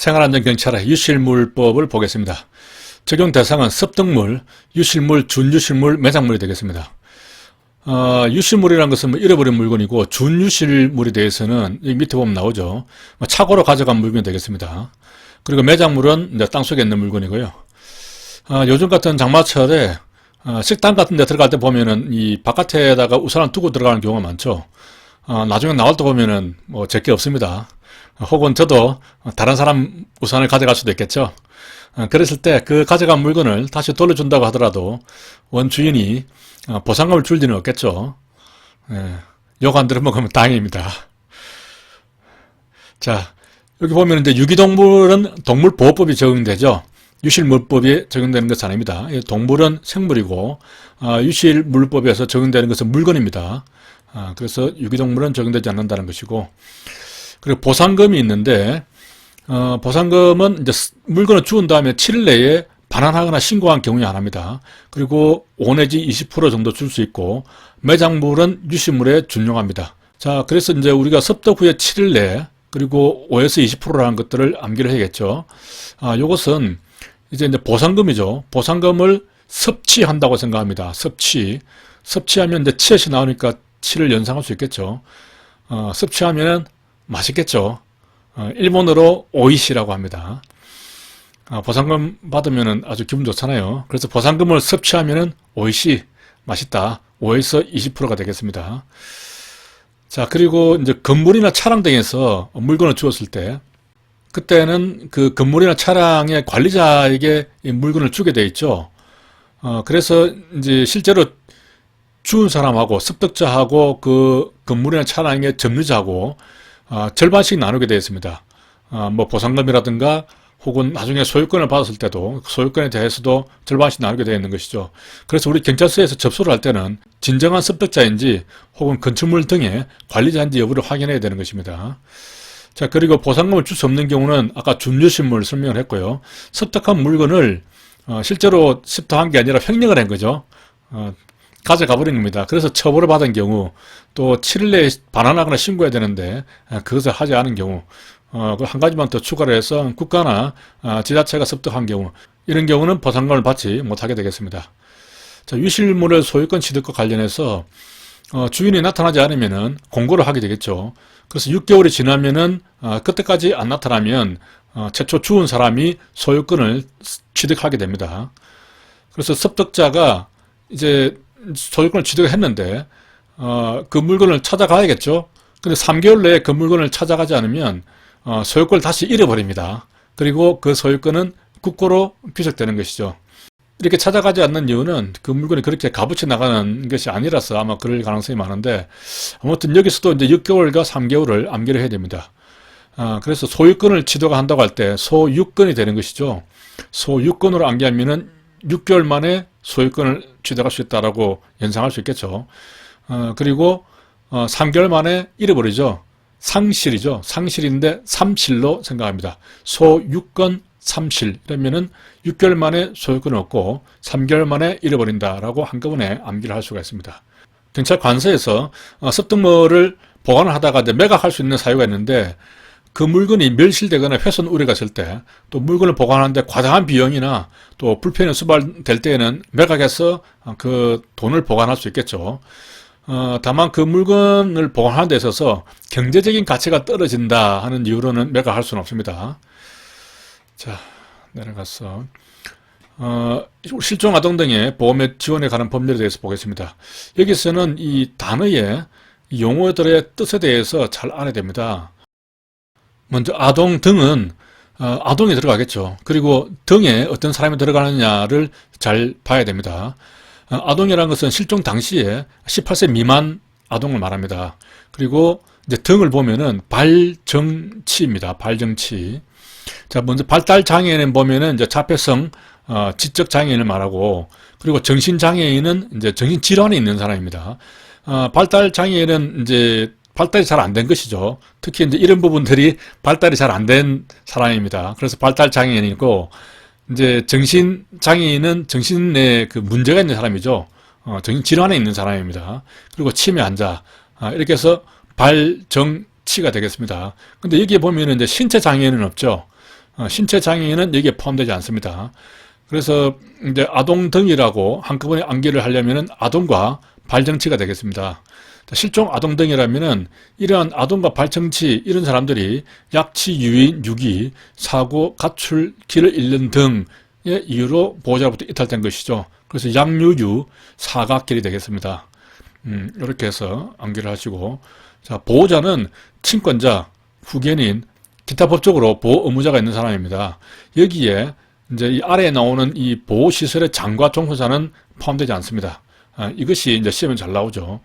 생활안전경찰의 유실물법을 보겠습니다. 적용 대상은 습득물, 유실물, 준유실물, 매장물이 되겠습니다. 유실물이라는 것은 잃어버린 물건이고, 준유실물에 대해서는 이 밑에 보면 나오죠. 착오로 가져간 물건이 되겠습니다. 그리고 매장물은 이제 땅속에 있는 물건이고요. 요즘 같은 장마철에 식당 같은 데 들어갈 때 보면은 이 바깥에다가 우산을 두고 들어가는 경우가 많죠. 나중에 나올 때 보면은 뭐 제게 없습니다. 혹은 저도 다른 사람 우산을 가져갈 수도 있겠죠. 그랬을 때 그 가져간 물건을 다시 돌려준다고 하더라도 원주인이 보상금을 줄 리는 없겠죠. 욕 안 들어먹으면 다행입니다. 자, 여기 보면 이제 유기동물은 동물보호법이 적용되죠. 유실물법이 적용되는 것은 아닙니다. 동물은 생물이고 유실물법에서 적용되는 것은 물건입니다. 그래서 유기동물은 적용되지 않는다는 것이고, 그리고 보상금이 있는데 보상금은 이제 물건을 주운 다음에 7일 내에 반환하거나 신고한 경우에 하나입니다. 그리고 5 내지 20% 정도 줄 수 있고, 매장물은 유실물에 준용합니다. 자, 그래서 이제 우리가 습득 후에 7일 내에 그리고 5에서 20%라는 것들을 암기를 해야겠죠. 요것은 이제 보상금이죠. 보상금을 섭취한다고 생각합니다. 섭취하면 이제 치읓이 나오니까 7을 연상할 수 있겠죠. 섭취하면 맛있겠죠. 일본어로 오이시라고 합니다. 보상금 받으면 아주 기분 좋잖아요. 그래서 보상금을 섭취하면 오이시, 맛있다. 5에서 20%가 되겠습니다. 자, 그리고 이제 건물이나 차량 등에서 물건을 주었을 때, 그때는 그 건물이나 차량의 관리자에게 이 물건을 주게 돼 있죠. 그래서 이제 실제로 주운 사람하고 습득자하고 그 건물이나 차량의 점유자하고 절반씩 나누게 되어 있습니다. 뭐 보상금이라든가 혹은 나중에 소유권을 받았을 때도 소유권에 대해서도 절반씩 나누게 되어 있는 것이죠. 그래서 우리 경찰서에서 접수를 할 때는 진정한 습득자인지 혹은 건축물 등의 관리자인지 여부를 확인해야 되는 것입니다. 자, 그리고 보상금을 줄 수 없는 경우는 아까 준유실물 설명을 했고요. 습득한 물건을 실제로 습득한 게 아니라 횡령을 한 거죠. 가져가 버린 겁니다. 그래서 처벌을 받은 경우, 또 7일 내에 반환하거나 신고해야 되는데 그것을 하지 않은 경우, 한 가지만 더 추가를 해서 국가나 지자체가 습득한 경우, 이런 경우는 보상금을 받지 못하게 되겠습니다. 자, 유실물의 소유권 취득과 관련해서 주인이 나타나지 않으면은 공고를 하게 되겠죠. 그래서 6개월이 지나면은 그때까지 안 나타나면 최초 주운 사람이 소유권을 취득하게 됩니다. 그래서 습득자가 이제 소유권을 취득했는데 그 물건을 찾아가야겠죠. 근데 3개월 내에 그 물건을 찾아가지 않으면 소유권을 다시 잃어버립니다. 그리고 그 소유권은 국고로 귀속되는 것이죠. 이렇게 찾아가지 않는 이유는 그 물건이 그렇게 값어치 나가는 것이 아니라서 아마 그럴 가능성이 많은데, 아무튼 여기서도 이제 6개월과 3개월을 암기를 해야 됩니다. 그래서 소유권을 취득을 한다고 할 때 소유권이 되는 것이죠. 소유권으로 암기하면은 6개월 만에 소유권을 취득할 수 있다라고 연상할 수 있겠죠. 그리고 3개월 만에 잃어버리죠. 상실이죠. 상실인데 삼실로 생각합니다. 소유권 삼실. 이러면은 6개월 만에 소유권을 얻고 3개월 만에 잃어버린다라고 한꺼번에 암기를 할 수가 있습니다. 경찰 관서에서 습득물을 보관을 하다가 이제 매각할 수 있는 사유가 있는데, 그 물건이 멸실되거나 훼손 우려가 있을 때, 또 물건을 보관하는데 과다한 비용이나 또 불편이 수발될 때에는 매각해서 그 돈을 보관할 수 있겠죠. 다만 그 물건을 보관하는 데 있어서 경제적인 가치가 떨어진다 하는 이유로는 매각할 수는 없습니다. 자, 내려가서 실종 아동 등의 보호및 지원에 관한 법률에 대해서 보겠습니다. 여기서는 이 단어의 용어들의 뜻에 대해서 잘 알아야 됩니다. 먼저 아동 등은 아동이 들어가겠죠. 그리고 등에 어떤 사람이 들어가느냐를 잘 봐야 됩니다. 아동이라는 것은 실종 당시에 18세 미만 아동을 말합니다. 그리고 이제 등을 보면은 발정치입니다. 발정치. 자, 먼저 발달장애인은 보면은 이제 자폐성, 지적장애인을 말하고, 그리고 정신장애인은 이제 정신질환이 있는 사람입니다. 발달장애인은 이제 발달이 잘 안 된 것이죠. 특히 이제 이런 부분들이 발달이 잘 안 된 사람입니다. 그래서 발달장애인이고, 이제 정신장애인은 정신에 그 문제가 있는 사람이죠. 정신질환에 있는 사람입니다. 그리고 치매 환자. 이렇게 해서 발정치가 되겠습니다. 근데 여기에 보면은 이제 신체 장애는 없죠. 신체 장애인은 여기에 포함되지 않습니다. 그래서 이제 아동 등이라고 한꺼번에 암기를 하려면은 아동과 발정치가 되겠습니다. 실종 아동 등이라면은 이러한 아동과 발정치 이런 사람들이 약치, 유인, 유기, 사고, 가출, 길을 잃는 등의 이유로 보호자로부터 이탈된 것이죠. 그래서 양유유 사각길이 되겠습니다. 이렇게 해서 암기를 하시고, 자, 보호자는 친권자, 후견인, 기타 법적으로 보호 의무자가 있는 사람입니다. 여기에 이제 이 아래에 나오는 이 보호시설의 장과 종사자는 포함되지 않습니다. 이것이 이제 시험에 잘 나오죠.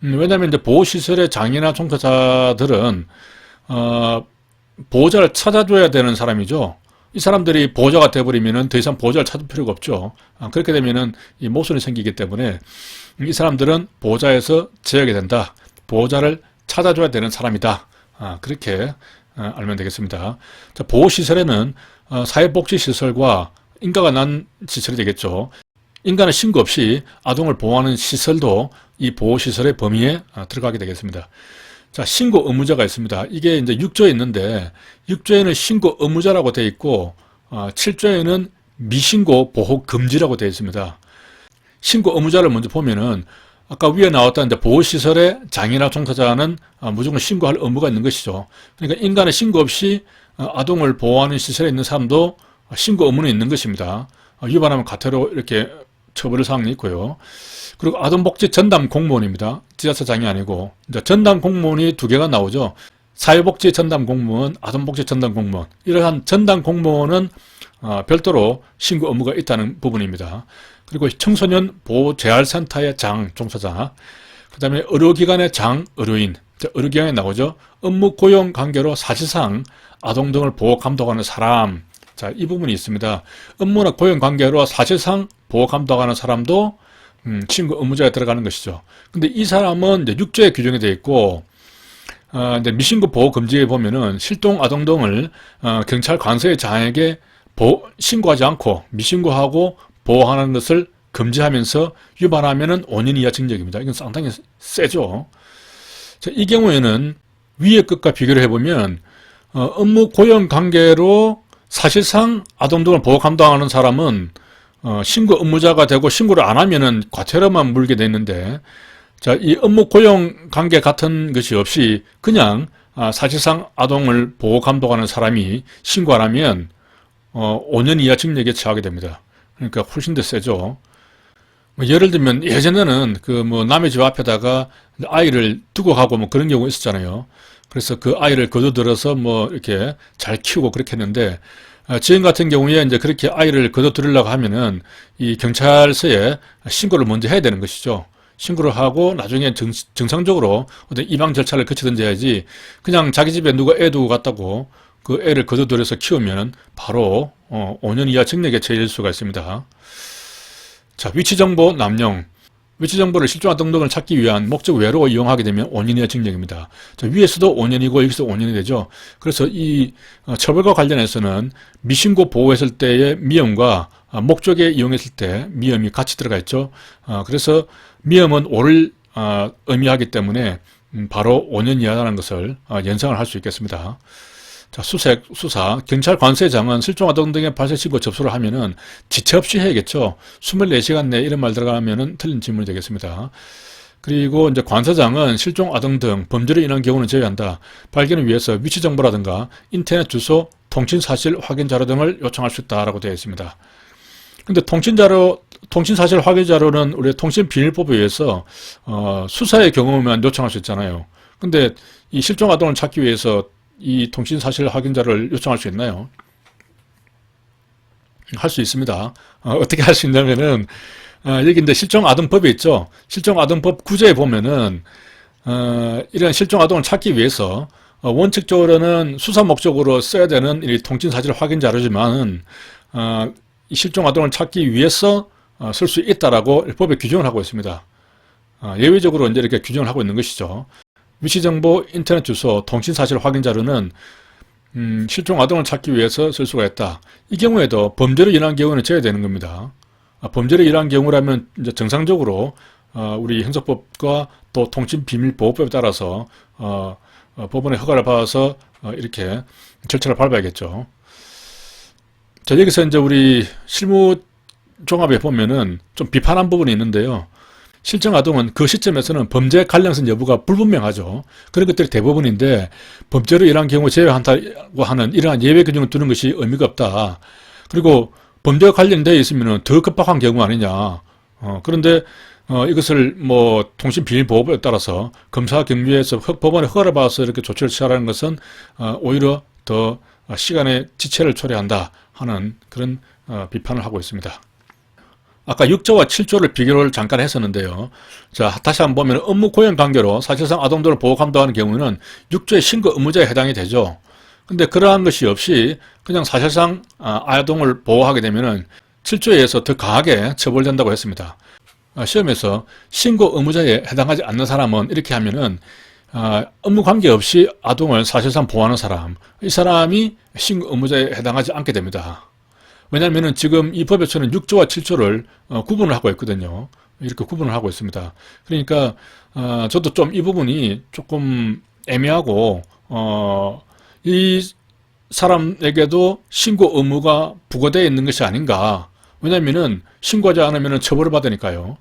왜냐하면 이제 보호시설의 장이나 종사자들은 보호자를 찾아줘야 되는 사람이죠. 이 사람들이 보호자가 되어버리면은 더 이상 보호자를 찾을 필요가 없죠. 그렇게 되면은 이 모순이 생기기 때문에 이 사람들은 보호자에서 제외하게 된다. 보호자를 찾아줘야 되는 사람이다. 그렇게 알면 되겠습니다. 자, 보호시설에는 사회복지시설과 인가가 난 시설이 되겠죠. 인간의 신고 없이 아동을 보호하는 시설도 이 보호시설의 범위에 들어가게 되겠습니다. 자, 신고 의무자가 있습니다. 이게 이제 6조에 있는데 6조에는 신고 의무자라고 되어 있고 7조에는 미신고 보호 금지라고 되어 있습니다. 신고 의무자를 먼저 보면은 아까 위에 나왔던 이제 보호시설의 장애나 종사자는 무조건 신고할 의무가 있는 것이죠. 그러니까 인간의 신고 없이 아동을 보호하는 시설에 있는 사람도 신고 의무는 있는 것입니다. 위반하면 과태료 이렇게 처벌 사항이 있고요. 그리고 아동복지 전담 공무원입니다. 지자체 장이 아니고 이제 전담 공무원이 두 개가 나오죠. 사회복지 전담 공무원, 아동복지 전담 공무원. 이러한 전담 공무원은 별도로 신고 의무가 있다는 부분입니다. 그리고 청소년 보호재활센터의 장 종사자, 그 다음에 의료기관의 장 의료인, 의료기관에 나오죠. 업무 고용 관계로 사실상 아동 등을 보호 감독하는 사람. 자, 이 부분이 있습니다. 업무나 고용 관계로 사실상 보호 감독하는 사람도 신고 의무자에 들어가는 것이죠. 근데 이 사람은 이제 6조에 규정이 되어 있고, 이제 미신고 보호 금지에 보면은 실종 아동 등을 경찰 관서의 장에게 신고하지 않고 미신고하고 보호하는 것을 금지하면서 위반하면은 5년 이하 징역입니다. 이건 상당히 세죠. 자, 이 경우에는 위의 것과 비교를 해보면 업무 고용 관계로 사실상 아동 등을 보호 감독하는 사람은 신고 의무자가 되고 신고를 안 하면은 과태료만 물게 되는데, 자, 이 업무 고용 관계 같은 것이 없이 그냥 사실상 아동을 보호 감독하는 사람이 신고 안 하면 5년 이하 징역에 처하게 됩니다. 그러니까 훨씬 더 세죠. 뭐 예를 들면 예전에는 그 뭐 남의 집 앞에다가 아이를 두고 가고 뭐 그런 경우 있었잖아요. 그래서 그 아이를 거둬들여서 뭐 이렇게 잘 키우고 그렇게 했는데, 지금 같은 경우에 이제 그렇게 아이를 거둬들이려고 하면은 이 경찰서에 신고를 먼저 해야 되는 것이죠. 신고를 하고 나중에 정상적으로 어떤 입양 절차를 거치든지 해야지, 그냥 자기 집에 누가 애 두고 갔다고 그 애를 거둬들여서 키우면 바로 5년 이하 징역에 처해질 수가 있습니다. 자, 위치정보 남용. 위치정보를 실종 아동 등을 찾기 위한 목적 외로 이용하게 되면 5년 이하 징역입니다. 자, 위에서도 5년이고 여기서 5년이 되죠. 그래서 이 처벌과 관련해서는 미신고 보호했을 때의 미엄과 목적에 이용했을 때 미엄이 같이 들어가 있죠. 그래서 미엄은 5를 의미하기 때문에 바로 5년 이하라는 것을 연상을 할 수 있겠습니다. 자, 수사. 경찰 관서장은 실종 아동 등의 발생 신고 접수를 하면은 지체 없이 해야겠죠. 24시간 내에 이런 말 들어가면은 틀린 질문이 되겠습니다. 그리고 이제 관서장은 실종 아동 등 범죄로 인한 경우는 제외한다. 발견을 위해서 위치 정보라든가 인터넷 주소, 통신 사실 확인 자료 등을 요청할 수 있다라고 되어 있습니다. 근데 통신 사실 확인 자료는 우리 통신비밀법에 의해서 수사의 경우만 요청할 수 있잖아요. 근데 이 실종 아동을 찾기 위해서 이 통신 사실 확인자를 요청할 수 있나요? 할 수 있습니다. 어떻게 할 수 있냐면은 여기 이제 실종 아동법이 있죠. 실종 아동법 9조에 보면은 이런 실종 아동을 찾기 위해서 원칙적으로는 수사 목적으로 써야 되는 이 통신 사실 확인 자료지만은 이 실종 아동을 찾기 위해서 쓸 수 있다라고 법에 규정을 하고 있습니다. 예외적으로 이제 이렇게 규정을 하고 있는 것이죠. 위치정보, 인터넷 주소, 통신사실 확인 자료는 실종 아동을 찾기 위해서 쓸 수가 있다. 이 경우에도 범죄로 인한 경우는 제외 되는 겁니다. 범죄로 인한 경우라면 이제 정상적으로 우리 형사법과 또 통신비밀보호법에 따라서 법원의 허가를 받아서 이렇게 절차를 밟아야겠죠. 자, 여기서 이제 우리 실무 종합에 보면은 좀 비판한 부분이 있는데요. 실정 아동은 그 시점에서는 범죄 관련성 여부가 불분명하죠. 그런 것들이 대부분인데 범죄로 일한 경우 제외한다고 하는 이러한 예외 규정을 두는 것이 의미가 없다. 그리고 범죄와 관련되어 있으면 더 급박한 경우 아니냐. 그런데 이것을 뭐 통신비밀보호법에 따라서 검사 경위에서 법원의 허가를 받아서 이렇게 조치를 취하라는 것은 오히려 더 시간의 지체를 초래한다 하는 그런 비판을 하고 있습니다. 아까 6조와 7조를 비교를 잠깐 했었는데요. 자, 다시 한번 보면 업무 고용 관계로 사실상 아동들을 보호 감독하는 경우는 6조의 신고 의무자에 해당이 되죠. 근데 그러한 것이 없이 그냥 사실상 아동을 보호하게 되면은 7조에 의해서 더 강하게 처벌된다고 했습니다. 시험에서 신고 의무자에 해당하지 않는 사람은 이렇게 하면은 업무 관계없이 아동을 사실상 보호하는 사람, 이 사람이 신고 의무자에 해당하지 않게 됩니다. 왜냐하면 지금 이 법에서는 6조와 7조를 구분을 하고 있거든요. 이렇게 구분을 하고 있습니다. 그러니까 저도 좀 이 부분이 조금 애매하고 이 사람에게도 신고 의무가 부과되어 있는 것이 아닌가. 왜냐하면 신고하지 않으면 처벌을 받으니까요.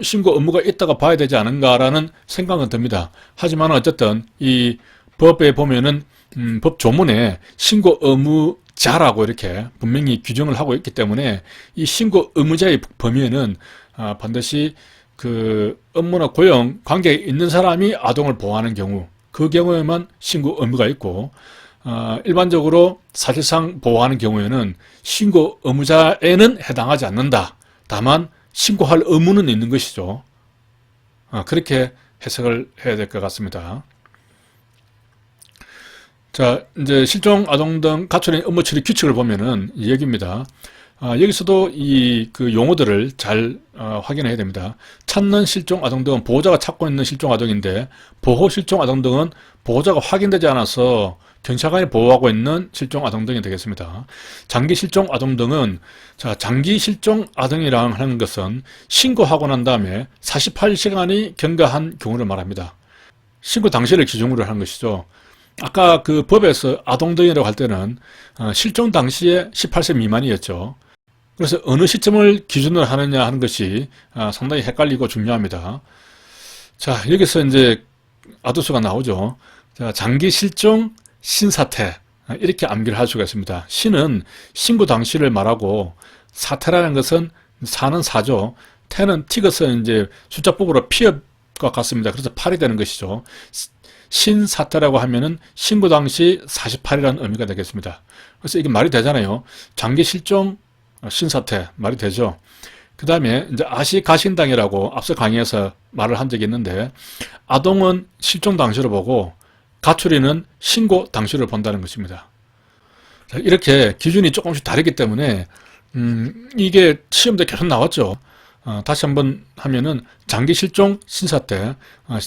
신고 의무가 있다가 봐야 되지 않은가라는 생각은 듭니다. 하지만 어쨌든 이 법에 보면은 법 조문에 신고 의무자라고 이렇게 분명히 규정을 하고 있기 때문에 이 신고 의무자의 범위에는 반드시 그 업무나 고용 관계에 있는 사람이 아동을 보호하는 경우, 그 경우에만 신고 의무가 있고 일반적으로 사실상 보호하는 경우에는 신고 의무자에는 해당하지 않는다. 다만 신고할 의무는 있는 것이죠. 그렇게 해석을 해야 될 것 같습니다. 자, 이제 실종 아동 등 가초린 업무 처리 규칙을 보면은 이 얘기입니다. 여기서도 그 용어들을 잘 확인해야 됩니다. 찾는 실종 아동 등은 보호자가 찾고 있는 실종 아동인데, 보호 실종 아동 등은 보호자가 확인되지 않아서 경찰관이 보호하고 있는 실종 아동 등이 되겠습니다. 장기 실종 아동 등은, 자, 장기 실종 아동이라고 하는 것은 신고하고 난 다음에 48시간이 경과한 경우를 말합니다. 신고 당시를 기준으로 하는 것이죠. 아까 그 법에서 아동 등이라고 할 때는 실종 당시에 18세 미만이었죠. 그래서 어느 시점을 기준으로 하느냐 하는 것이 상당히 헷갈리고 중요합니다. 자, 여기서 이제 아두수가 나오죠. 자, 장기 실종 신사태, 이렇게 암기를 할 수가 있습니다. 신은 신고 당시를 말하고, 사태라는 것은 사는 사죠. 태는 티것은 이제 숫자법으로 피업과 같습니다. 그래서 8이 되는 것이죠. 신사태라고 하면은 신고 당시 48이라는 의미가 되겠습니다. 그래서 이게 말이 되잖아요. 장기 실종 신사태 말이 되죠. 그 다음에 이제 아시가신당이라고 앞서 강의에서 말을 한 적이 있는데, 아동은 실종 당시를 보고 가출이는 신고 당시를 본다는 것입니다. 자, 이렇게 기준이 조금씩 다르기 때문에 이게 시험때 계속 나왔죠. 다시 한번 하면은 장기 실종 신사태,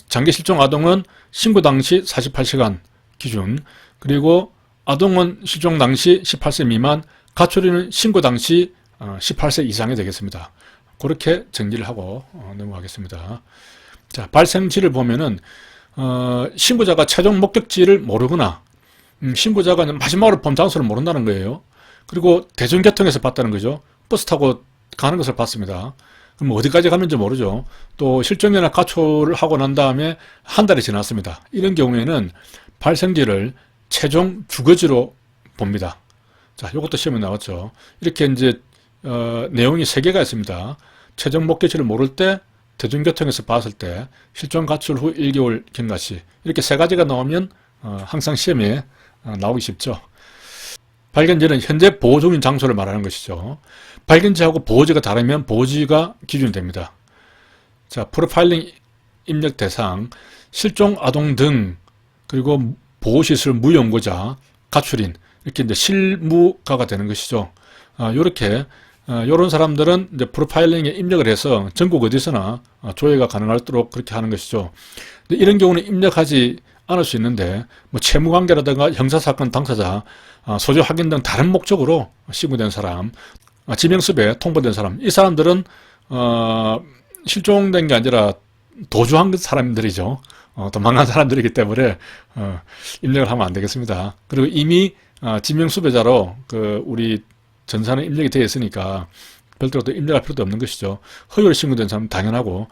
장기 실종 아동은 신고 당시 48시간 기준, 그리고 아동은 실종 당시 18세 미만, 가출이는 신고 당시 18세 이상이 되겠습니다. 그렇게 정리를 하고 넘어가겠습니다. 자, 발생지를 보면은 신고자가 최종 목적지를 모르거나 신고자가 마지막으로 본 장소를 모른다는 거예요. 그리고 대중교통에서 봤다는 거죠. 버스 타고 가는 것을 봤습니다. 그럼 어디까지 갔는지 모르죠. 또 실종이나 가출을 하고 난 다음에 한 달이 지났습니다. 이런 경우에는 발생지를 최종 주거지로 봅니다. 자, 이것도 시험에 나왔죠. 이렇게 이제 내용이 3개가 있습니다. 최종 목적지를 모를 때, 대중교통에서 봤을 때, 실종 가출 후 1개월 경과시, 이렇게 3가지가 나오면 항상 시험에 나오기 쉽죠. 발견지는 현재 보호 중인 장소를 말하는 것이죠. 발견지하고 보호지가 다르면 보호지가 기준이 됩니다. 자, 프로파일링 입력 대상, 실종 아동 등, 그리고 보호시설 무연고자, 가출인, 이렇게 이제 실무가가 되는 것이죠. 요렇게, 요런 사람들은 이제 프로파일링에 입력을 해서 전국 어디서나 조회가 가능하도록 그렇게 하는 것이죠. 이런 경우는 입력하지 않을 수 있는데, 뭐 채무관계라든가 형사사건 당사자, 소재 확인 등 다른 목적으로 신고된 사람, 지명수배 통보된 사람, 이 사람들은 실종된 게 아니라 도주한 사람들이죠. 도망간 사람들이기 때문에 입력을 하면 안 되겠습니다. 그리고 이미 지명수배자로 우리 전산에 입력이 되어 있으니까 별도로 또 입력할 필요도 없는 것이죠. 허위로 신고된 사람은 당연하고,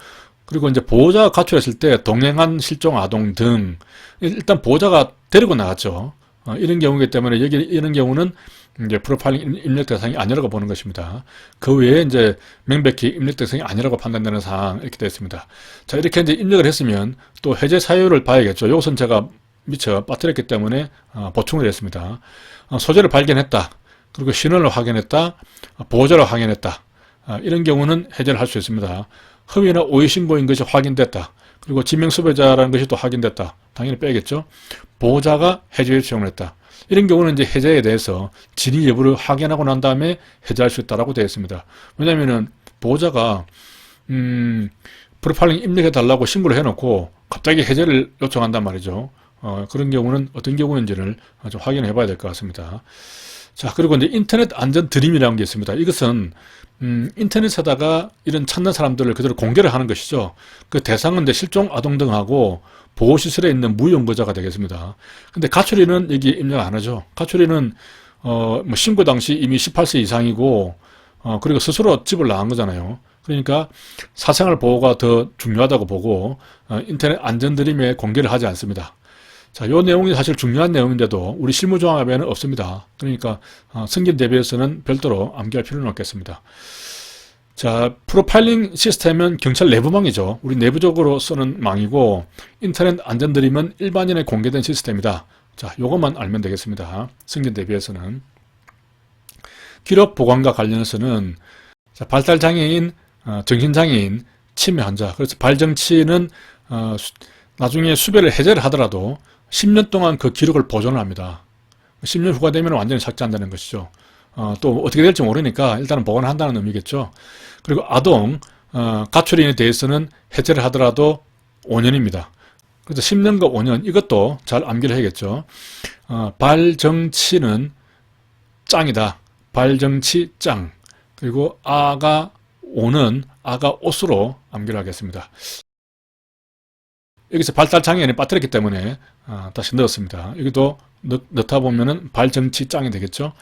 그리고 이제 보호자가 가출했을 때 동행한 실종 아동 등 일단 보호자가 데리고 나갔죠. 이런 경우이기 때문에 여기 이런 경우는 이제 프로파일링 입력 대상이 아니라고 보는 것입니다. 그 외에 이제 명백히 입력 대상이 아니라고 판단되는 사항 이렇게 되어 있습니다. 자, 이렇게 이제 입력을 했으면 또 해제 사유를 봐야겠죠. 이것은 제가 미처 빠뜨렸기 때문에 보충을 했습니다. 소재를 발견했다. 그리고 신원을 확인했다. 보호자를 확인했다. 이런 경우는 해제를 할 수 있습니다. 허위나 오해 신고인 것이 확인됐다. 그리고 지명수배자라는 것이 또 확인됐다. 당연히 빼겠죠. 보호자가 해제 요청을 했다. 이런 경우는 이제 해제에 대해서 진위 여부를 확인하고 난 다음에 해제할 수 있다라고 되어 있습니다. 왜냐면은 보호자가 프로파일링 입력해 달라고 신고를 해놓고 갑자기 해제를 요청한단 말이죠. 그런 경우는 어떤 경우인지를 좀 확인해 봐야 될 것 같습니다. 자, 그리고 이제 인터넷 안전 드림이라는 게 있습니다. 이것은 인터넷에다가 이런 찾는 사람들을 그대로 공개를 하는 것이죠. 그 대상은 이제 실종 아동 등하고 보호시설에 있는 무연고자가 되겠습니다. 근데 가출이는 여기 입력 안 하죠. 가출이는 뭐 신고 당시 이미 18세 이상이고 그리고 스스로 집을 나간 거잖아요. 그러니까 사생활 보호가 더 중요하다고 보고 인터넷 안전 드림에 공개를 하지 않습니다. 자, 이 내용이 사실 중요한 내용인데도 우리 실무조항에는 없습니다. 그러니까 승진 대비해서는 별도로 암기할 필요는 없겠습니다. 자, 프로파일링 시스템은 경찰 내부망이죠. 우리 내부적으로 쓰는 망이고 인터넷 안전 드림은 일반인에 공개된 시스템이다. 자, 요것만 알면 되겠습니다. 승진 대비해서는. 기록 보관과 관련해서는 자, 발달장애인, 정신장애인, 치매 환자. 그래서 발정치는 나중에 수배를 해제를 하더라도 10년 동안 그 기록을 보존을 합니다. 10년 후가 되면 완전히 삭제한다는 것이죠. 또 어떻게 될지 모르니까 일단은 보관을 한다는 의미겠죠. 그리고 아동, 가출인에 대해서는 해제를 하더라도 5년입니다. 그래서 10년과 5년 이것도 잘 암기를 해야겠죠. 발정치는 짱이다. 발정치 짱. 그리고 아가 오는 아가 옷으로 암기를 하겠습니다. 여기서 발달장애인이 빠뜨렸기 때문에 다시 넣었습니다. 여기도 넣다 보면은 발정치 짱이 되겠죠.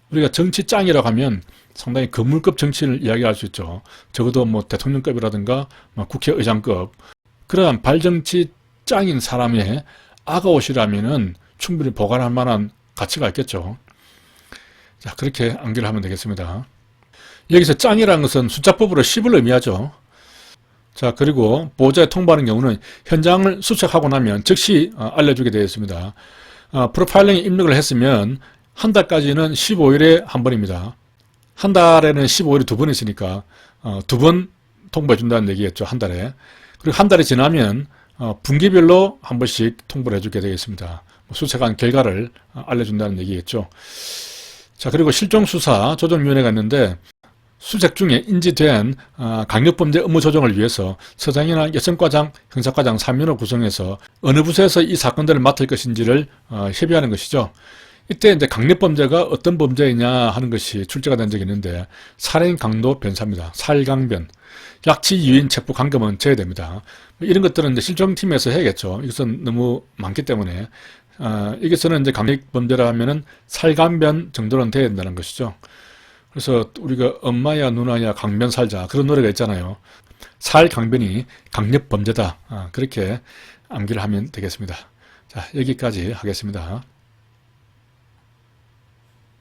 우리가 정치 짱이라고 하면 상당히 건물급 정치를 이야기할 수 있죠. 적어도 뭐 대통령급이라든가 뭐 국회의장급. 그러한 발정치 짱인 사람의 아가옷이라면은 충분히 보관할 만한 가치가 있겠죠. 자, 그렇게 암기를 하면 되겠습니다. 여기서 짱이라는 것은 숫자법으로 10을 의미하죠. 자, 그리고 보호자에 통보하는 경우는 현장을 수색하고 나면 즉시 알려주게 되어 있습니다. 프로파일링에 입력을 했으면 한 달까지는 15일에 한 번입니다. 한 달에는 15일이 두 번 있으니까 두 번 통보해 준다는 얘기겠죠. 한 달에. 그리고 한 달이 지나면 분기별로 한 번씩 통보를 해주게 되겠습니다. 수색한 결과를 알려준다는 얘기겠죠. 자, 그리고 실종수사 조정위원회가 있는데 수색 중에 인지된 강력범죄 업무 조정을 위해서 서장이나 여성과장, 형사과장 3인으로 구성해서 어느 부서에서 이 사건들을 맡을 것인지를 협의하는 것이죠. 이때 이제 강력범죄가 어떤 범죄이냐 하는 것이 출제가 된 적이 있는데 살인 강도 변사입니다. 살강변, 약치 유인 체포 감금은 제외됩니다. 이런 것들은 이제 실종팀에서 해야겠죠. 이것은 너무 많기 때문에 여기서는 이제 강력범죄라 하면은 살강변 정도는 돼야 된다는 것이죠. 그래서 우리가 엄마야 누나야 강변 살자 그런 노래가 있잖아요. 살 강변이 강력범죄다. 그렇게 암기를 하면 되겠습니다. 자, 여기까지 하겠습니다.